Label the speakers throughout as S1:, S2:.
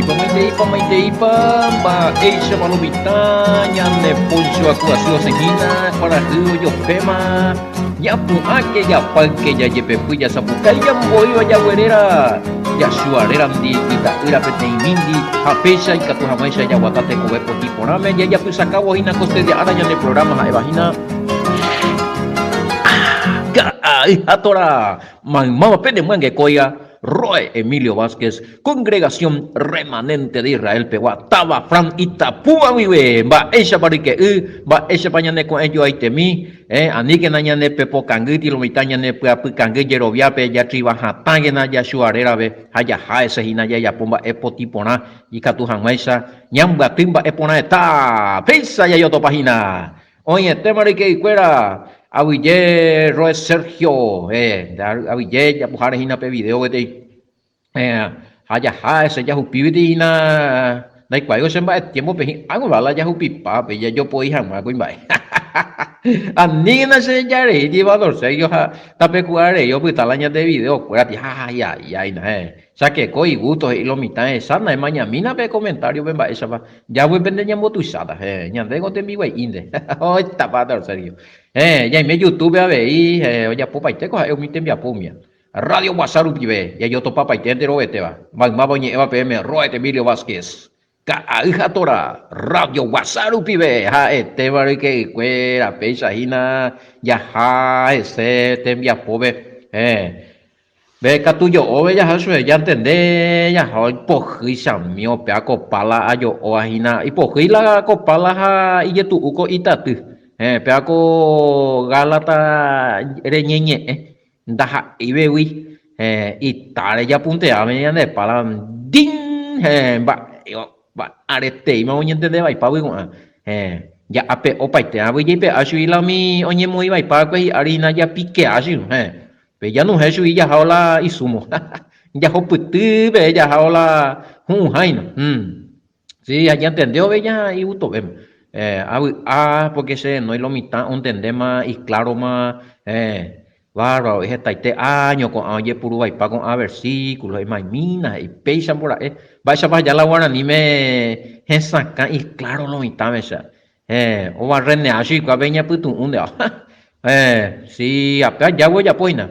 S1: Maiteipa, Eixa Palomitaña, Neponcho Acuacio Seguina, para Río Yopema, Yapuaque, Yapanque, Yayepepu, Yazapuca, Yamboyo, Yaguerera, Yashuarera, Ita, Irapeteimindi, Apecha y Catujamaisha, Yaguatate, Cobepo, Tiporame, Yapusacabo, Hina Coste de Araña de programa, Evagina. Atora, Mamá Pene Mangue Coya. Roe Emilio Vázquez, Congregación Remanente de Israel, Peguá, Taba, Fran, Itapúa, vive, va, ella parique, va, ella pañane con ello ahí temi, anique nañane pepo canguiti, lo mitañane peapu cangue, yeroviape, ya triba, jatangena, ya shuarera, ve, haya jaese, hinaya, ya pomba, epo tipona, y catujan maisa, ñamba, timba, epona, eta, pesa, ya yo página. Oye, te marique y cuera. Aville Roe Sergio, Aville ya pujar hina pe video de haya ha ese ya hupibiti na dai quay có xem bài tiempo pe ai cũng bảo là ya hupipa pe ya yo poi hàng mà cũng vậy anh na se ya re di valor se yo ha ta pe cuare yo pu talaña de video cuera ti ha ya na sa que coi gusto y lo mitad sana mañana mina pe comentario ben ba esa va ya voy vender ya motu sada ya tengo te mi güey inde hoy tapado serio ya me YouTube a ver y ya popa ite ko eu mi tem ya pomia Radio Wasaru pibe ya yo to papa ite de roete va magma boñe eva pm roete Emilio Vázquez ka hija tora Radio Wasaru pibe ha este va que cuera pesa hina ya ha ese tem ya pobe ve catuyo ove ya hasu ya entende ya hoy poji samio pe akopala ayo o hina y poji la akopala ha y tu uko itatu pe ako galata reñeñe ndaha ibewi itare ya puntea me ya de palan ding ba arete ma oñente de bai pawi ya ape opaite awi pe asu ilami oñe moi bai pa ko arina ya pique asu pe ya no hesu ya haula isumo ya hoputu be ya haula haino sí ya entendió be ya y uto be porque se no es lo mitad entender más y claro más bárbaro es este año con oye puro vai pa con versículos y más mina y peisa por ahí vaya para allá la guaraní me saca y claro lo mitad me sa o va rene así que veña putu un de sí apea ya voy a poina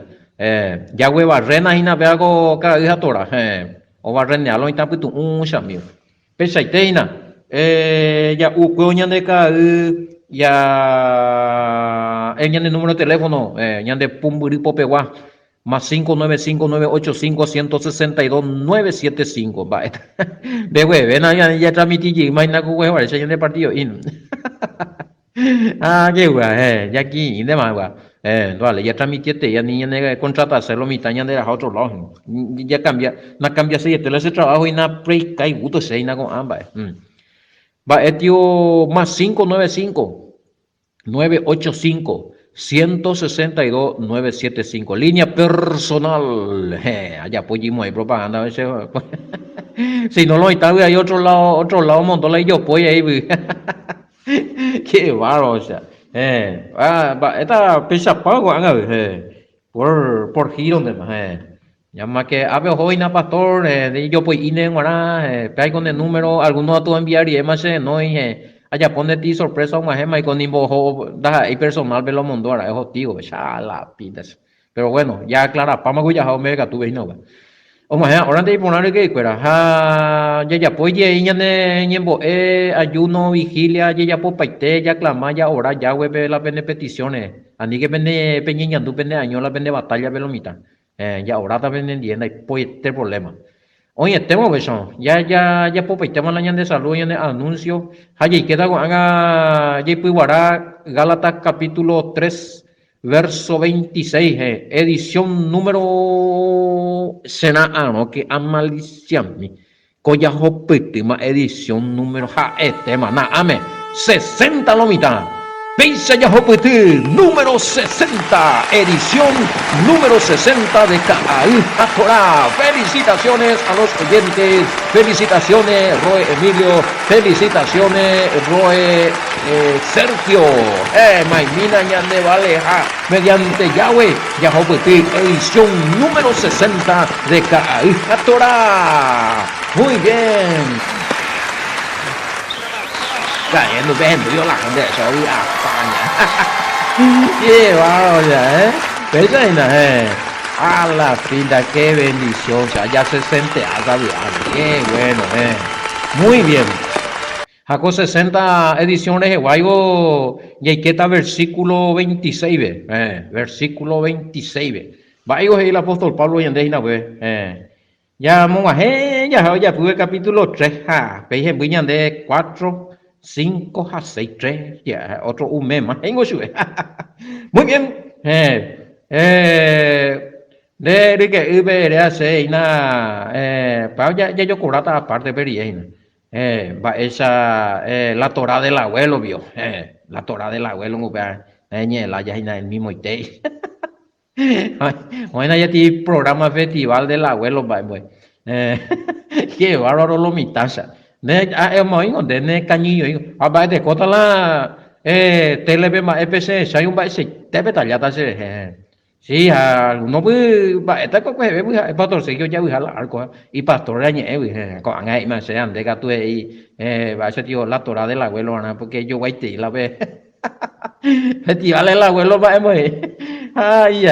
S1: ya voy barrena y na vea go cada día tora o va rene a lo mitad putu un chamio pesa iteina ya ukoña de ka ya el número de teléfono ya de pumburi popegua más 595-955-162-975 va de güey ven ya transmití y imagina que güey parece de partido in qué güey ya aquí y demás güey vale ya transmití ya ni ya contrata hacerlo mitad ya de otro lado ya cambia si este ese trabajo y na pre kai gusto se na con ambas va etio más 595-985-162-975 línea personal allá apoyamos ahí propaganda a veces si no lo está hay otro lado montón la yo pues ahí qué bárbaro o sea esta pesa pago por giro de más llama que ave hoy na pastor yo pues ine ahora hay con el número algunos a tu enviar y más no allá pone ti sorpresa más y con nimbo da y personal ve lo mundo ahora es tío ya la pidas pero bueno ya aclara para me ya omega tu ves no o más ahora te poner que fuera ya pues ya ñembo ayuno vigilia ya pues paite ya clama ya ahora ya ve la pene peticiones ani que pene peñeña tu pene año la pene batalla ve lo mitad ya ahora está vendiendo y pues este problema oye tengo eso ya pues tema la de salud y de anuncio allí queda haga ya pues guarda Gálatas capítulo 3 verso 26 edición número no que amaliciami coya hopetima edición número tema na ame 60 lo mitad Peisa Yahopete, número 60, edición número 60 de Ka'ai HaTorah. Felicitaciones a los oyentes, felicitaciones Roe Emilio, felicitaciones Roe Sergio, Maimina Ñande Valeja, mediante Yahweh Yahopete, edición número 60 de Ka'ai HaTorah. Muy bien. Cayendo, dio la gente de Saudi a España. Qué bárbaro ya, ¿eh? A la pinta, qué bendición. O sea, ya 60 años, qué bueno, Muy bien. Jaco 60 ediciones de Guaybo, y hay que está versículo 26, versículo 26. Vaya el apóstol Pablo y Andrés, ya vamos ya tuve capítulo 3, veis en de 4, 5, 6, 3, ya, otro un mes más. Muy bien, de que de hace ya yo cobrata aparte periena. Esa la Torá del abuelo vio, la Torá del abuelo la ya el mismo ite. Bueno, ya tiene programa festival del abuelo, pues. Qué bárbaro lo mitasa. De ne cañillo, de cota la tele más EPC, hay un baile, te betallata se. Sí, no puede, esta cosa es pastor, si yo ya voy a la arco, y pastor añe, con ahí me sean de gato y va a ser tío la Torá del abuelo, porque yo voy a ir la vez. Festival del abuelo, va ay,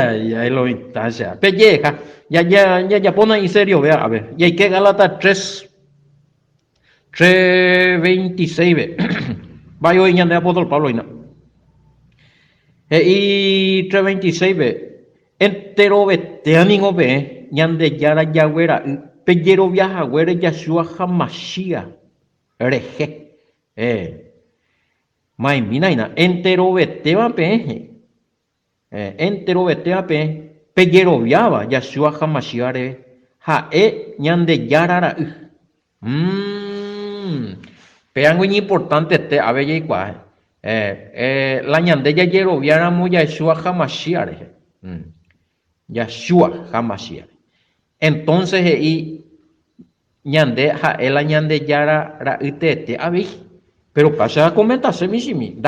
S1: lo instancia. Pelleja, ya pone en serio, vea, a ver, y hay que Galata 3:26, ve. Vaya hoy de apóstol Pablo, y 3:26, ve. Entero te ánimo, ve, ñande yara yagüera, pellero viaja, güera, Yashua Hamashia, reje, mai minaina, entero te va, pe. Entero beteape pellero viaba Yashua Hamashiare ñande yarara peango importante te abelle igual la ñande ya yero viara mu Yashua Hamashiare Yashua Hamashiare entonces y ñande la ñande yarara te abelle. Pero pasa a comentarse misimi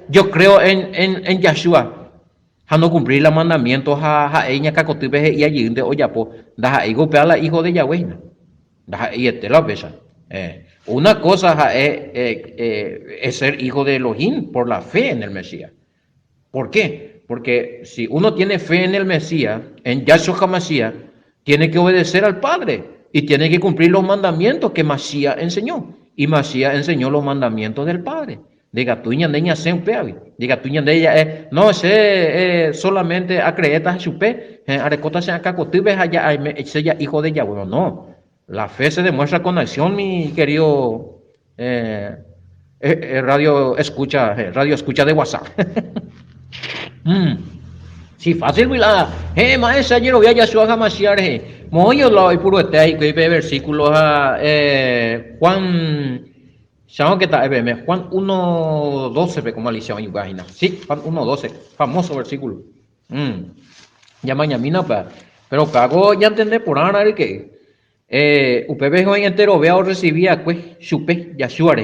S1: yo creo en Yashua. No cumplir los mandamientos a ella cacotibe y allí de oyapo da ego la hijo de Yahweh da y te la pesa una cosa es ser hijo de Elohim por la fe en el Mesías. ¿Por qué? Porque si uno tiene fe en el Mesías, en Yahshua HaMashiach, tiene que obedecer al Padre y tiene que cumplir los mandamientos que Mashiach enseñó, y Mashiach enseñó los mandamientos del Padre. Diga, tú ñandeña se un peavi. Diga, tú ñandeña no sé solamente acreeta chupe, arecota se acá cotibes allá, sea hijo de Yahweh. No, la fe se demuestra con acción, mi querido radio escucha de WhatsApp. Sí, fácil, mira. Maestra, ayer voy a Yahshua HaMashiach. Moyo lo y puro este ahí que versículos Juan. ¿Sabes qué está? Juan 1:12, como Alicia en página. Sí, Juan 1:12, famoso versículo. Ya mañana, pero cago ya entender por ahora que UPB hoy entero vea o recibía pues chupe Yahshua,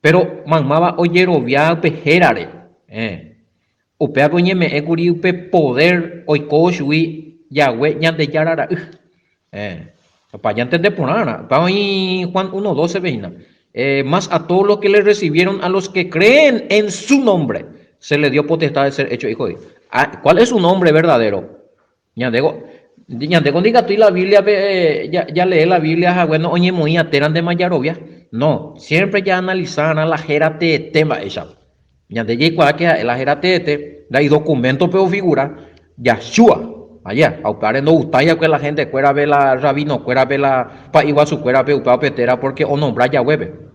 S1: pero mamaba oyero vea pejerare. Upea coñeme eguri upe poder oiko shui Yahweh ñande yarara. Para ya entender por ahora. Para hoy Juan 1:12 veina. Más a todos los que le recibieron, a los que creen en su nombre, se le dio potestad de ser hecho hijo de Dios. ¿Cuál es su nombre verdadero? Ñandego diga tú y la Biblia, ya lee la Biblia, bueno, oye, muy ateran de Mayarovia. No, siempre ya analizan a la jerate tema esa. Ñandego igual que la jerate, hay documentos pero figura, Yahshua. Allá, aunque no gusta ya que la gente fuera a ver la rabino, fuera a ver la pa igual su fuera a petera porque o nombra ya web.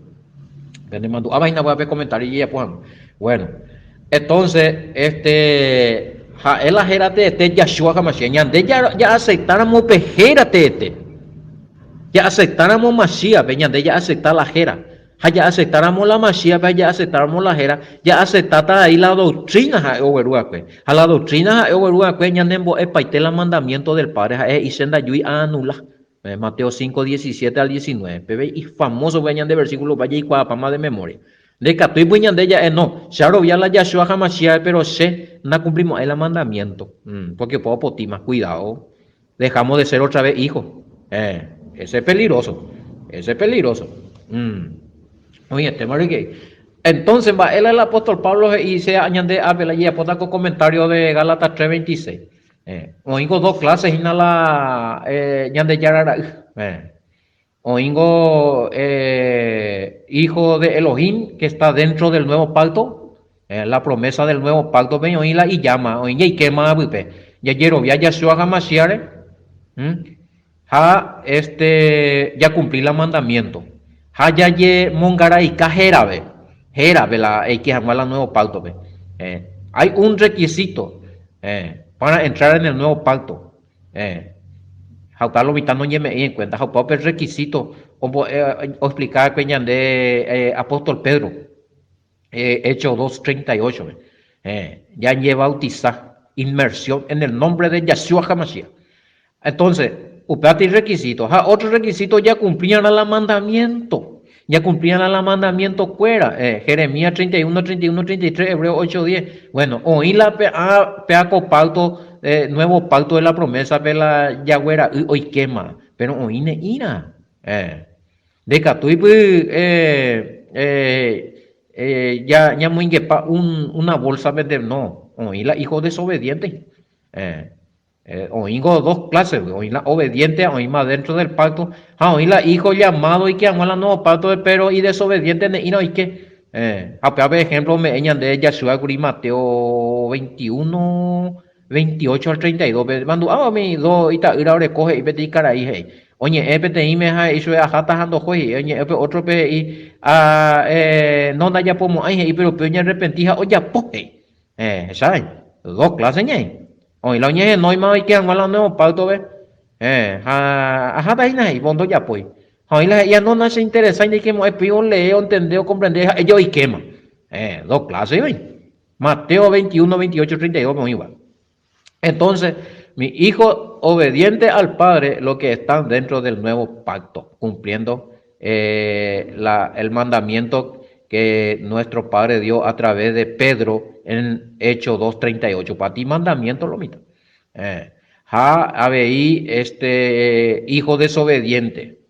S1: Me mandó vaina voy a ver comentarios y ya pues. Bueno, entonces la jerate Yahshua Hamashiach, ya aceptáramos pejerate ya aceptáramos Mashiach, ya aceptar la jera. Ya aceptáramos la Mashiach, ya aceptáramos la jera, ya aceptata ahí la doctrina a la doctrina ya nembo epaite el mandamiento del Padre y senda yui anula. Mateo 5:17-19. Y famoso de versículo vaya y cuapama de memoria. De que estoy de ella no, se ya la Yahshua HaMashiach, pero no cumplimos el mandamiento. Porque puedo potir más cuidado. Dejamos de ser otra vez hijos. ese es peligroso. Ese es peligroso. Oye, este marique. Entonces, va, él el apóstol Pablo y se añade a ver y aporta con comentario de Gálatas 3:26. Oigo dos clases y nada ñande yarara. Oigo hijo de Elohim que está dentro del nuevo pacto, la promesa del nuevo pacto, ven oíla y llama, oye y quema, ya quiero ya Yeshua Hamashiach, ya cumplí la mandamiento, ya ye mongara y jerabe, jerabe la que jamás la nuevo pacto, hay un requisito para entrar en el nuevo pacto, Jautalo vitano ñeme en cuenta, Jaupao el requisito, como explicar que de apóstol Pedro, Hechos 2:38, ya lleva bautizar, inmersión en el nombre de Yeshua HaMashiach. Entonces, upati requisitos, otro requisito ya cumplían el mandamiento, ya cumplían el mandamiento fuera, Jeremías 31:33, Hebreos 8:10. Bueno, oí la peaco pacto, nuevo pacto de la promesa de la Yagüera, hoy quema, pero oí ne ira, de Catuy, ya muy una bolsa vender, no, oí la hijo desobediente, oigo dos clases, oí la obediente, oí más dentro del pacto, oí la hijo llamado y que amo la nuevo pacto, pero y desobediente, y no, y que, por ejemplo, me eñan de Yeshua Guri Mateo 21:28 al 32, mando, mi do, y ta, ira, coge, y vete y caray, hey. Oye, EPTI me ha hecho a jata jando juez, oye, otro pe y no da ya pomo, ay, pero peña arrepentija, oye, poje, ¿sabes? Dos clases, ñe. Oye, la ñe no hay más que han la nuevo pacto, ve, a jata y nai, bondo ya pues. Oye, la ya no se interesa ni que mo pío leo, entendeo, comprender, ellos y quema. Dos clases, ve. Mateo 21:28 al 32, muy igual. Entonces, mi hijo obediente al Padre, lo que están dentro del nuevo pacto, cumpliendo el mandamiento que nuestro Padre dio a través de Pedro en Hechos 2:38. Para ti mandamiento lo mismo. Habéis hijo desobediente.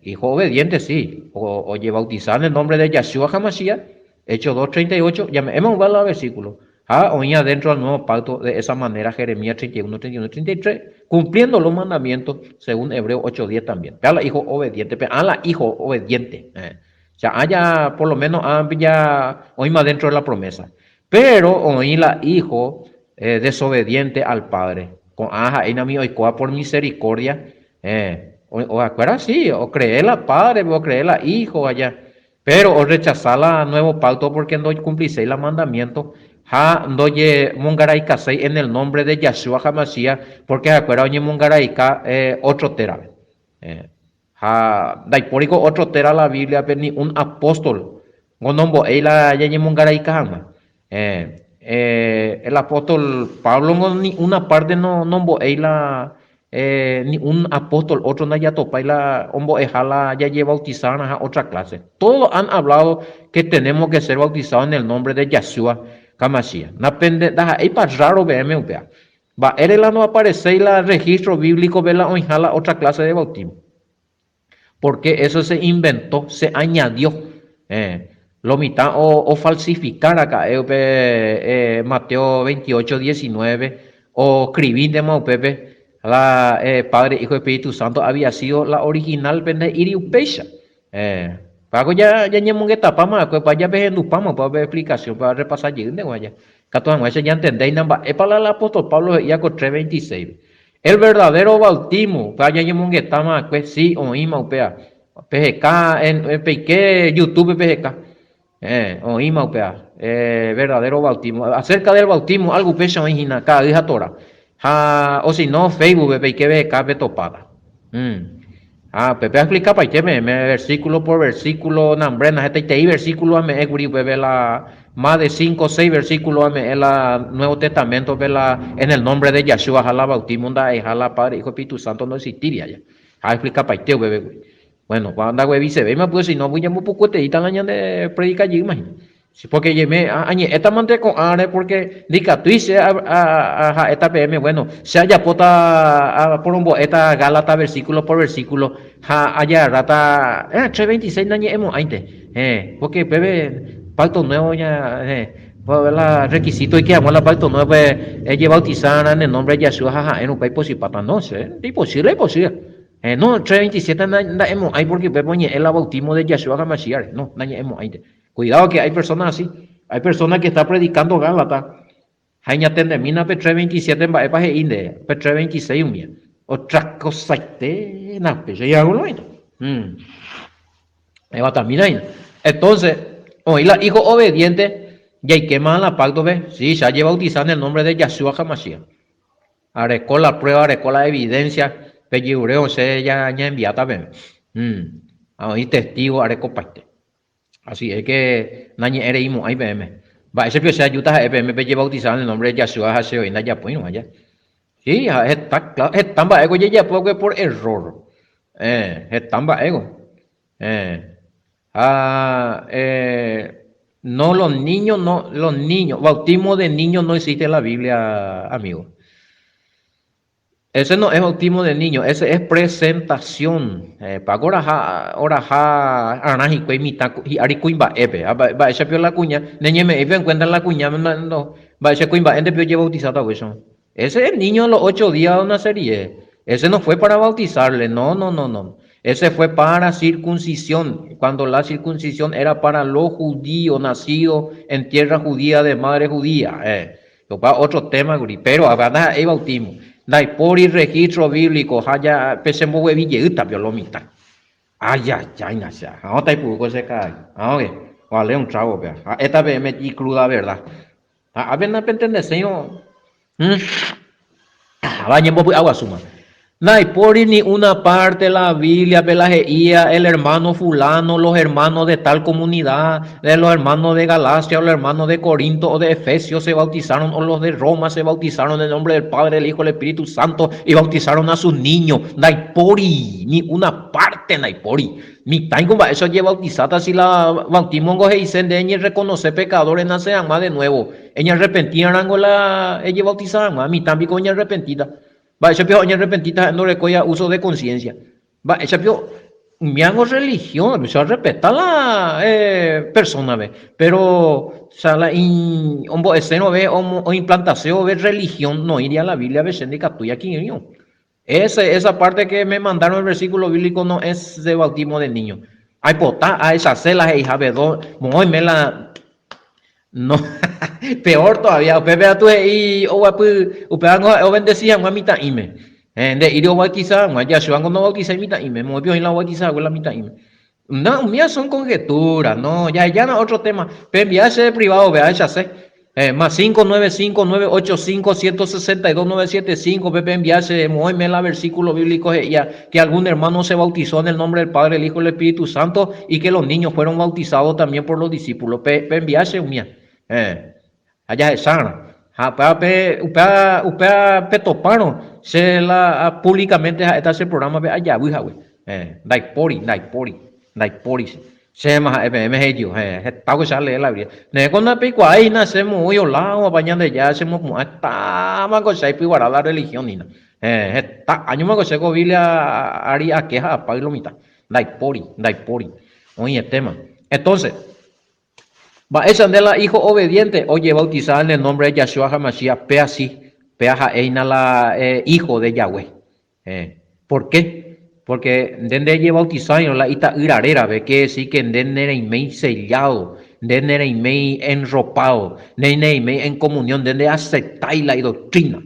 S1: Hijo obediente, sí. Oye, bautizar en el nombre de Yeshua HaMashiach. Hechos 2:38. Ya hemos visto el versículo. Oía dentro del nuevo pacto de esa manera Jeremías 31:33, cumpliendo los mandamientos según Hebreos 8:10 también. Pero la hijo obediente, la hijo obediente. O sea, haya por lo menos ya oíma dentro de la promesa. Pero oí la hijo desobediente al Padre. Con en mi oicoa por misericordia. O acuerda sí, o creerla Padre, o creerla Hijo allá. Pero o rechazarla nuevo pacto porque no cumplís los mandamientos. Doye mongaraika sei en el nombre de Yeshua HaMashiach, porque acuerda oye mongaraika otro tera. Daipórico otro tera la Biblia, pero ni un apóstol. Gonombo eila yaye mongaraika hama. El apóstol Pablo ni una parte no nombo eila ni un apóstol, otro no ya topa y la hombo ejala ya lleva bautizar a otra clase. Todos han hablado que tenemos que ser bautizados en el nombre de Yeshua HaMashiach. Napende da hay para raro verme upea. Va la no aparece y la registro bíblico ve la ojala otra clase de bautismo. Porque eso se inventó, se añadió. Lo mitad o falsificar acá Mateo 28:19 o escribir de Maupepe la Padre, Hijo y Espíritu Santo había sido la original de Iriupecha. Pago ya ñemon que tapamos, pues vaya pama para ver explicación, para repasar allí de guaya. Catoan, ya entendéis, es para el apóstol Pablo y Iaco 3:26. El verdadero bautismo, vaya ñemon que estamos, pues sí, oíma upea. PGK, en PG, YouTube PGK. Oíma upea. Verdadero bautismo. Acerca del bautismo, algo pecha original, cada día Torah. O si no, Facebook, PG, PGK, topada. Pepe explica para que me versículo por versículo, nambrena, este versículo me bebe la más de 5 o 6 versículos en el Nuevo Testamento en el nombre de Yeshua, jala bautismo, jala Padre, Hijo, Espíritu Santo no existiría ya. Explica para que bebé. Bueno, cuando anda güey se ve, pues si no voy a muy poco te editan años de predica allí, imagínate. Sí, porque yeme, esta mante con are, porque dica tú dice a esta PM, bueno, se haya pota por un esta galata versículo por versículo, haya rata, 326 nañe hemos ainte, porque bebé, pacto nuevo ya, pues, ¿verdad? Requisito y que amo la pacto nuevo, ella bautizada en el nombre de Yeshua, en un país posible, para no sé, imposible, imposible. No, 327 na hemos ahí porque vemos el bautismo de Yeshua HaMashiach, no, nañe hemos ainte. Cuidado que hay personas así. Hay personas que están predicando Gálata. Hay ya termina P327 en Baepa e Inde. P326 un día. Otra cosa que na pues ya uno. Ahí va también ahí. Entonces, hoy la hijo obediente ya hay que más la pacto ve. Sí, se ha llevado bautizando el nombre de Yeshua HaMashiach. Arecó la prueba, arecó la evidencia. Pellureo se ya envía también. Ahí testigo arecó parte. Así es que nañe ereimo IBM. Va, ese que se ayuda a IBM pe lleva bautizado en el nombre de Yeshua Haseo y Naya pues no allá. Sí, está claro, están va ego ya por error. Están va ego. Eh, ah, no los niños, bautismo de niños no existe en la Biblia, amigo. Ese no es bautismo de niño, ese es presentación. Para ahora anaji kue mita y ari kuimba epe. Va ese pio la cuña, neñeme epe encuentra la cuña no. Va ese kuimba ende pio lleva bautizado eso. Ese es el niño a los 8 días de una serie. Ese no fue para bautizarle, no. Ese fue para circuncisión, cuando la circuncisión era para los judíos nacidos en tierra judía de madre judía. Otro tema, pero habrá el bautismo. Dai por el registro bíblico, haya pesemos hueville uta biolomita. Ay, nacia. Ahora está puro se cae. Ahora, vale un trago, vea. Esta vez me di cruda, ¿verdad? A ver, no entender, señor. Vaya, agua suma. No hay por ni una parte de la Biblia, Pelageía, el hermano fulano, los hermanos de tal comunidad, de los hermanos de Galacia, o los hermanos de Corinto o de Efesios se bautizaron, o los de Roma se bautizaron en el nombre del Padre, del Hijo, del Espíritu Santo y bautizaron a sus niños. No hay por ni una parte, no hay por mi tango, eso lleva bautizada si la bautismo en goje y sende, ella reconoce pecadores, nace más de nuevo. Ella arrepentida, ella bautizada, mi también con ella arrepentida. Va, ese pio año repentita no recoya uso de conciencia. Va, ese pio me hago religión, me se respeta la persona, ve. Pero, o sea, la esceno ve o implantación ve religión, no iría a la Biblia, ve, sendica tuya aquí, niño. Esa parte que me mandaron el versículo bíblico no es de bautismo de niño. Hay potá, a esa cela, y jabedón, muy me la. No, peor todavía. Usted vea tú y usted o bendecía a mitad ime. De ir a bautizar, ya se van a bautizar mitad ime. Me voy a la bautizar con la mitad ime. No, mías son conjeturas, no, ya no otro tema. Pero enviarse privado, vea, ya sé. Más 595-985-162-975, Pepe enviarse, muéveme la versículo bíblico ya, que algún hermano se bautizó en el nombre del Padre, el Hijo y el Espíritu Santo, y que los niños fueron bautizados también por los discípulos. Pepe enviarse un día. Allá es sana. Upea petopano se la públicamente ese programa allá, güey. Daipori. Se llama ellos, pago sale la vida. Ne con la pico ahí nacemos hoy lado bañando ya hacemos como esta mago se piguara la religión ni nada. Está año mago se Biblia haría queja para lo mitad. Daipori. Oye, el tema. Entonces, va esa de la hijo obediente, oye, bautizada en el nombre de Yahshua HaMashiach, peaja eina la hijo de Yahweh. ¿Por qué? Porque dende ella bautizado la ita irarera, ve que sí que dende ime sellado, dende ime enropado, dende ime en comunión, dende aceptar la doctrina.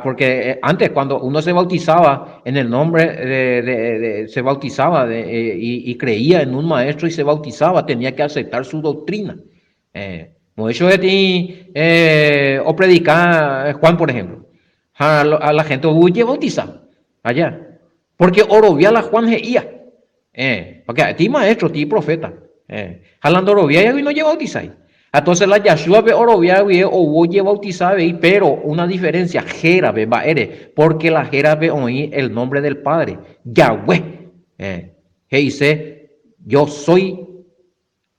S1: Porque antes cuando uno se bautizaba en el nombre se bautizaba y creía en un maestro y se bautizaba, tenía que aceptar su doctrina. Como eso o predicar Juan, por ejemplo. A la gente huye bautizada allá. Porque orobia la Juan geía. Porque a ti maestro, ti profeta. Jalando orobia y no lleva bautizar. Entonces la Yahshua ve orobia o voy bautizar, pero una diferencia, jera ve va ere, porque la jera ve oí el nombre del Padre, Yahweh. Dice, yo soy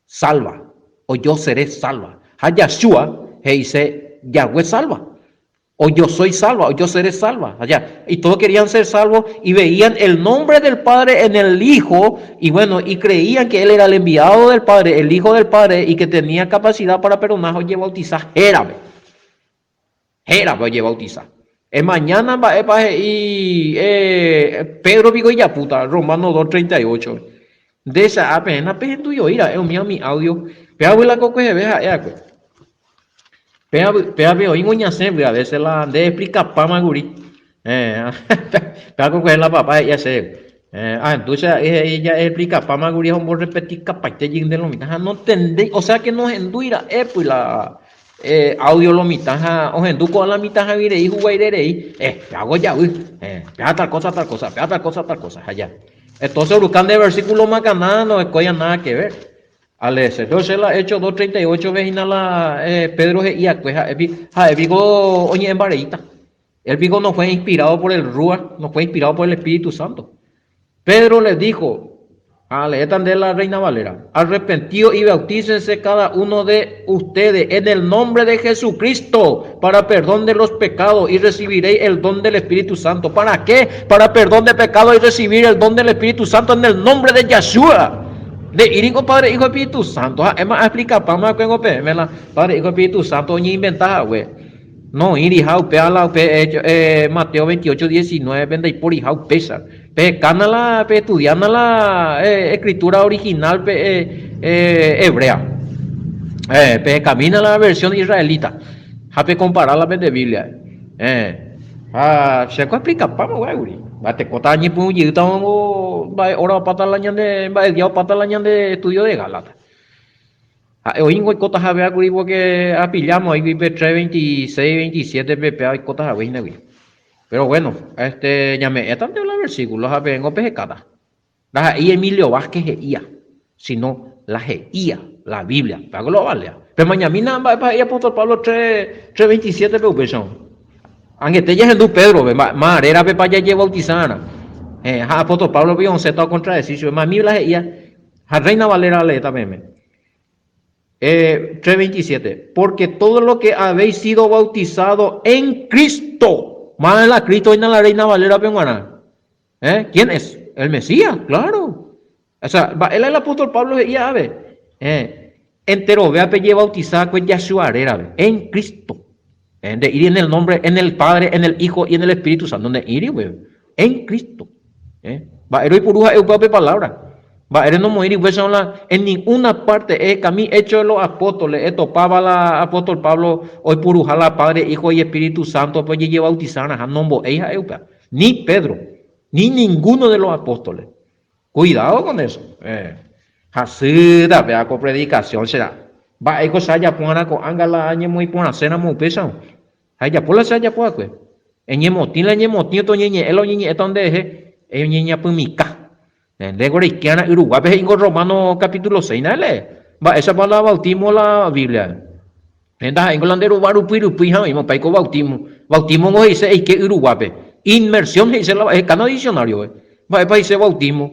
S1: salva, o yo seré salva. A Yahshua dice, Yahweh salva. O yo soy salva, o yo seré salva. Allá. Y todos querían ser salvos y veían el nombre del Padre en el Hijo. Y bueno, y creían que Él era el enviado del Padre, el Hijo del Padre, y que tenía capacidad para perdonar. Oye, bautizar. Érabe, oye, bautizar. Mañana va y Pedro Vigo y Yaputa, Romanos 2:38. De esa apenas tuyo ira, es mi audio. Pero la coco se veja, Pea veo ingoña sempre a veces la de explica pa maguri. Pea con la papá ya sé. Entonces ella explica pa maguri vamos a repetir capaz de de lo mitad no entendéis, o sea que nos enduira pues la audio lo mitad o endu con la mitad virei jugairei hago ya pea tal cosa pea tal cosa allá. Entonces buscando de versículo macaná no escoya nada que ver. Entonces la hecho 2:38 veces la Pedro y el Vigo oye en Bareita. El Vigo no fue inspirado por el Rúa, no fue inspirado por el Espíritu Santo. Pedro les dijo, letan de la Reina Valera, arrepentidos y bautícense cada uno de ustedes en el nombre de Jesucristo para perdón de los pecados y recibiréis el don del Espíritu Santo. ¿Para qué? Para perdón de pecados y recibir el don del Espíritu Santo en el nombre de Yahshua. De iringo Padre Hijo Espíritu Santo. Es más explica para que Padre Hijo Espíritu Santo ni inventar, güey. No, irijau peala Mateo 28:19 vende y por hijau pesa. Pe canala pe estudiando la escritura original hebrea. Pe camina la versión israelita. Hape comparar la de Biblia. Se explica para güey. Bate kota ni pun yi tang ba ora patalañan de ba dia patalañan de estudio de Galata. Hoy en kota habe aguri porque apillamos ahí 3:26, 27 pp hay kota habe ina. Pero bueno, llame tanto la versículo habe en opejecada. La y Emilio Vázquez geía, sino la geía, la Biblia, para global. Pero mañana va y apóstol Pablo 3:27 pp son. Aunque te llegue Pedro, mar era para ya bautizana. Apóstol Pablo vio un seto contradecir, más mi la Reina Valera le también. 3:27. Porque todo lo que habéis sido bautizado en Cristo, más la Cristo y en la Reina Valera peruana. ¿Quién es? El Mesías, claro. O sea, él es el apóstol Pablo ya ve. Entero vea pe bautizar con Yahshua en Cristo. De ir en el nombre, en el Padre, en el Hijo y en el Espíritu Santo. Donde ir, en Cristo. Va, héroe puruja es una palabra. Va, héroe no morir en ninguna parte. Es que a mí hecho de los apóstoles. Topaba la apóstol Pablo. Hoy puruja la Padre, Hijo y Espíritu Santo. Pues lleva bautizar a nombo. Ni Pedro, ni ninguno de los apóstoles. Cuidado con eso. Así da, vea con predicación será. Va eko saya pona ko angala anyemo ipona cena mo pesa. Haya pola saya po akwe. Enyemo tila nyemo tito nyenye elo nyenye etonde nyenya pumika. De gorikiana Uruguay pe ingo Romano capítulo 6 nale. Va esa palabra bautismo la Biblia. Enda ingolandero baru piru piha imo paiko bautismo. Bautismo ngo dice que Uruguay pe. Inmersión dice la cano diccionario. Va pa dice bautismo.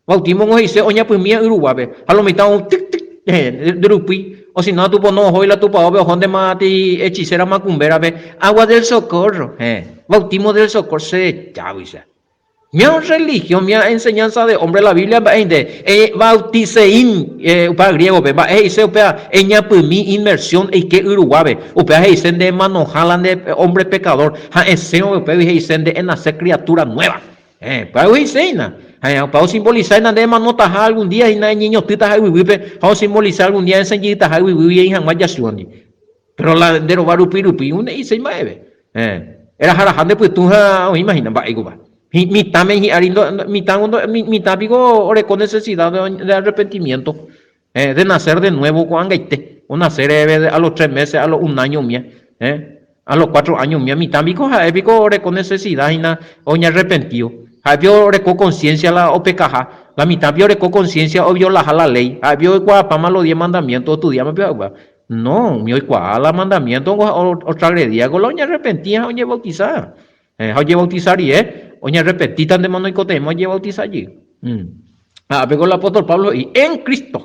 S1: Bautismo ngo dice oña pumia Uruguay pe. A lo mitad un tic tic de rupi. O si no, tu no hoy la tu pa donde mati hechicera macumbera ve agua del socorro, bautismo del socorro se chavisa. Mi religión, mi enseñanza de hombre la Biblia va bautisein para griego ve va se upea eña pumi inmersión y que Uruguay upea dicen de manojalan de hombre pecador, ese upea dicen de nacer criatura nueva. Para dicen para simbolizar na de manota algún día y na niño tita hay vivir para simbolizar algún día enseñita hay vivir y jamás ya suoni pero la de robar upirupi un y se mueve era jarajande pues tú imagina va igual mi tamen y arindo mi tapigo ore con necesidad de arrepentimiento de nacer de nuevo con angaite o nacer a los 3 meses a los 1 año mía a los 4 años mía mi tapigo épico ore con necesidad y na oña arrepentido. Había con conciencia la OPKJ, la mitad vio con conciencia o viola la ley, había para los 10 mandamientos, estudiamos, no, mi la mandamiento otra agredía, colonia arrepentía, oye bautizar, oye bautizar y oye arrepentita de mano y cotemo, oye bautizar allí. Pegó el apóstol Pablo y en Cristo,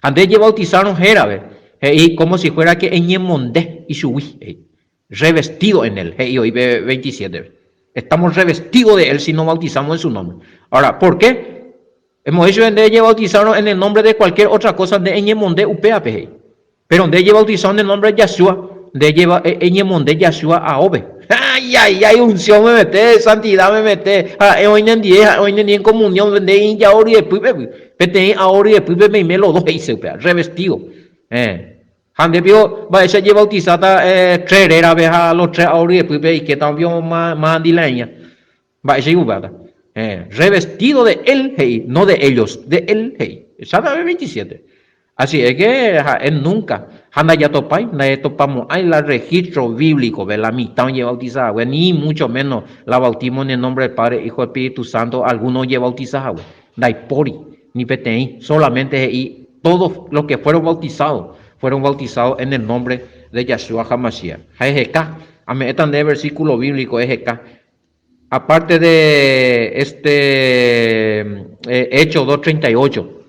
S1: Ande ye bautizaron jerabe. Y como si fuera que en Yemonde y Shuwi. Revestido en él. Y hoy 27. Estamos revestidos de él si no bautizamos en su nombre. Ahora, ¿por qué? Hemos hecho en ella bautizaron en el nombre de cualquier otra cosa de Yemonde UPAP. Pero en ella bautizaron en el nombre de Yahshua. De lleva en Yemonde Yahshua a Obe. Ay, unción me mete, santidad me mete. Hoy en comunión de ya ahora y después, pete ahora y después me lo doy, revestido. Hande vio, va a ser bautizada trerera, veja los tres ahora y después, y que también más dileña. Va a ser revestido de él, hey, no de ellos, de él, hey. ¿Sabe 27? Así es que él nunca, Handa ya topay, nadie topamos, hay el registro bíblico de la mitad lleva bautizada, ni mucho menos la bautismo en el nombre del Padre, Hijo y Espíritu Santo, algunos lleva bautizada, no hay pori, ni peteí, solamente y todos los que fueron bautizados en el nombre de Yahshua HaMashiach. Ejeka, a mí este versículo bíblico ejeka. Aparte de Hechos 2:38.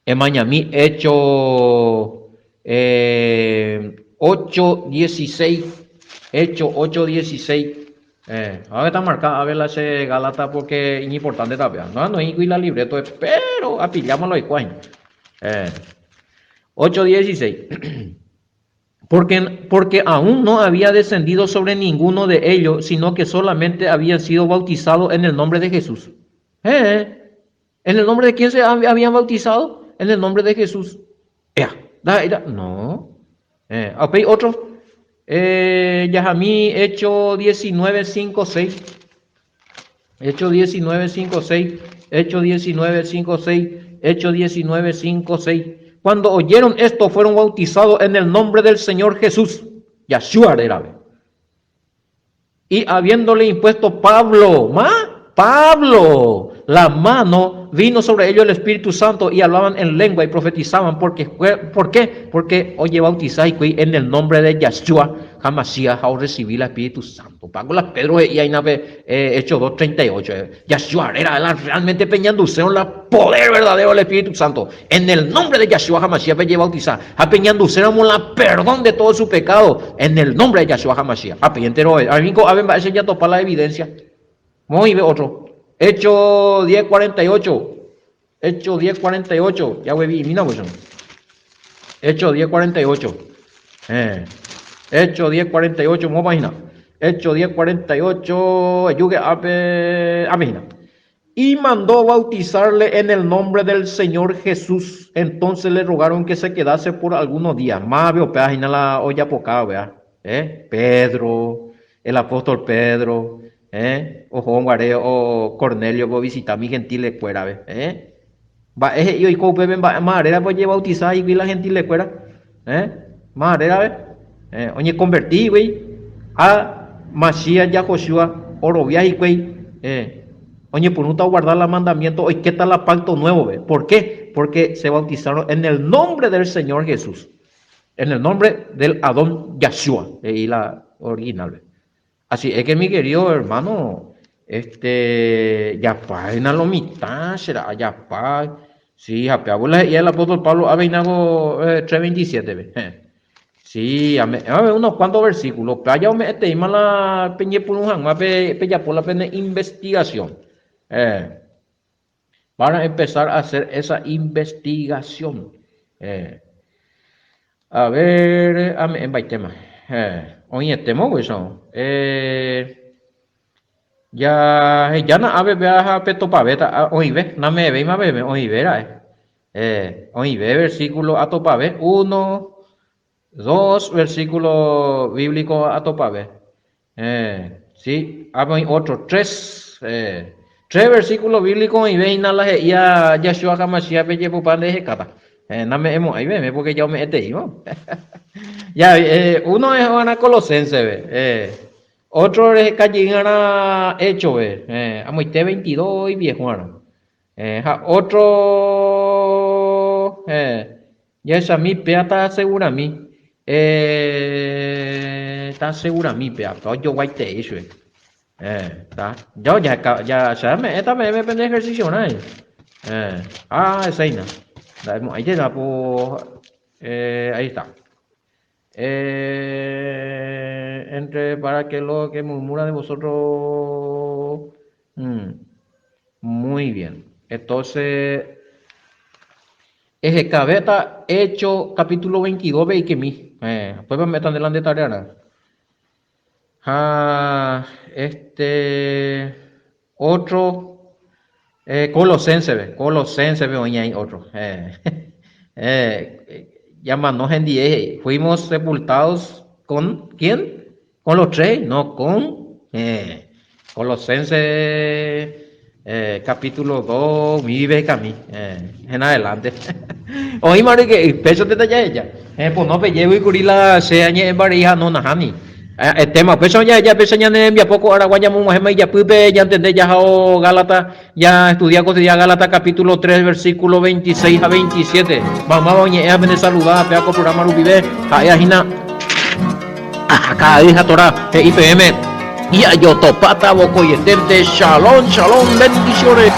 S1: En Miami, Hecho 8:16. Hecho 8:16. Ahora está marcada a ver la Galata porque es importante también. No es la libreto, pero apillámoslo y cuándo. 8:16. Porque aún no había descendido sobre ninguno de ellos, sino que solamente habían sido bautizados en el nombre de Jesús. ¿En el nombre de quién se habían bautizado? En el nombre de Jesús. No. Otro. Yahamí, Hecho 19:5-6. Hecho 19:5-6. Hecho 19:5-6. Hecho 19:5-6. Cuando oyeron esto, fueron bautizados en el nombre del Señor Jesús. Yahshua era. Y habiéndole impuesto Pablo, la mano, vino sobre ellos el Espíritu Santo y hablaban en lengua y profetizaban. ¿Por qué? Porque oye, bautizáis en el nombre de Yahshua HaMashiach a recibir el Espíritu Santo. Pago las Pedro y ahí Hechos 2:38. Yahshua era realmente peñanducero el poder verdadero del Espíritu Santo. En el nombre de Yahshua HaMashiach me lleva a bautizar. A peñanduceramos la perdón de todo su pecado. En el nombre de Yahshua HaMashiach. A peñantero. A mí va a ya topar la evidencia. Muy bien, otro. Hecho 10:48. Hecho 10:48. Ya voy mira pues. Hecho 10:48. Hecho 10:48. ¿Cómo página? Hecho 10:48. Y mandó bautizarle en el nombre del Señor Jesús. Entonces le rogaron que se quedase por algunos días. Más veo página la olla poca, vea. Pedro, el apóstol Pedro. O Juan Guareo o Cornelio voy a visitar mi gentile fuera, va y cope madera pues lleva bautizar y vi la gentile fuera, madera oye convertí güey a Mashiach Yahoshua Orobia y güey oye por no guardar los mandamientos hoy qué tal la pacto nuevo, ¿por qué? Porque se bautizaron en el nombre del Señor Jesús, en el nombre del Adón Yahshua y la original. Así es que mi querido hermano, ya página lo mitad, será ya página. Sí, y el apóstol Pablo ha venido 3:27. Sí, a ver unos cuantos versículos. Ya me la peña por un ya por la pena investigación. Para empezar a hacer esa investigación. A ver, en tema. Oye, temo eso. Ya na ave viaja peto paveta. Oye, ve, no me ve, oye, verá. Oye, ve, versículo a topave. 1, 2, versículo bíblico a topave. Sí, hay otro, 3. 3 versículos bíblicos y ve y nada ya Yahshua HaMashiach ve llevo pan de jecata. No me hemos ahí ve porque ya me ¿no? Ya, uno es Juana Colosense, otro es Callingana Hecho, Amoite 22 y viejo, otro, ya esa mi pea está segura a mí, está segura a mí pea, yo guayte eso, está, ya, se me pende ejercicio, ¿no? Esa ina. Ahí está, pues, ahí está. Entre para que lo que murmura de vosotros. Muy bien. Entonces, Ejecabeta, Hecho, capítulo 22, ve y que mi. Pues me metan delante de tarea. Otro, Colosense, ve, oña ahí otro. Llámanos en 10. Fuimos sepultados con ¿quién? Con los tres, no con Colosenses capítulo 2, vive Camí, en adelante. Oí, Mari, que peso te talla ella. Pues no, pe llevo y curila se añe en barija no najani. El tema, peso ya en ya poco araguaya mu mujer ya pupe ya entendé ya o Gálata ya estudia cotidiana Gálata capítulo 3 versículo 26 a 27. Vamos a oñe a saludar pea copura maru vive a hina acá hija Torah IPM y a Yotopata Bocoyetente, shalom, bendiciones.